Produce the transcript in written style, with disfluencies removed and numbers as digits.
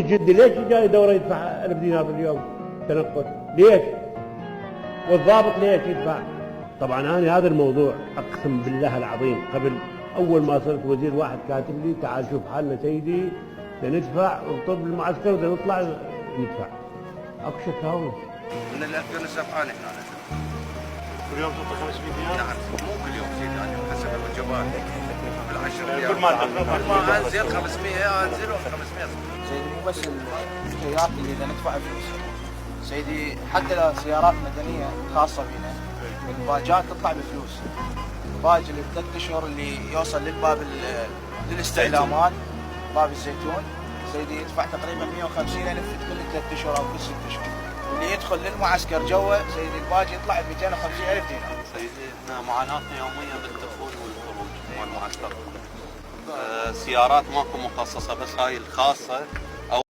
جدي ليش جاي دوره يدفع 1000 دينار في اليوم تنقل؟ ليش؟ والضابط ليش يدفع؟ طبعا انا هذا الموضوع اقسم بالله العظيم قبل اول ما صرت وزير واحد كاتب لي تعال شوف حالنا سيدي، بندفع ونطب المعسكر بدنا نطلع ندفع. اكو شكاوى من 2007 نحن كل يوم تعطي 500 دينار؟ نعم مو كل يوم سيدي، يعني حسب الوجبات بالعشر ايام كل ما انزل 500 انزل و 500. سيدي مو بس السيارات اللي بدنا ندفع فلوس سيدي، حتى لو سيارات مدنيه خاصه بنا الباجات تطلع بفلوس. الباج اللي بثلاث اشهر اللي يوصل للباب للاستعلامات باب الزيتون سيدي يدفع تقريبا 150,000 كل 3 اشهر او كل 6 اشهر. واللي يدخل للمعسكر جوا سيدي الباج يطلع ب 250,000 دينار. سيدي احنا معاناتنا يوميا بالدخول والخروج مع المعسكر. سيارات ماكو مخصصه، بس هاي الخاصه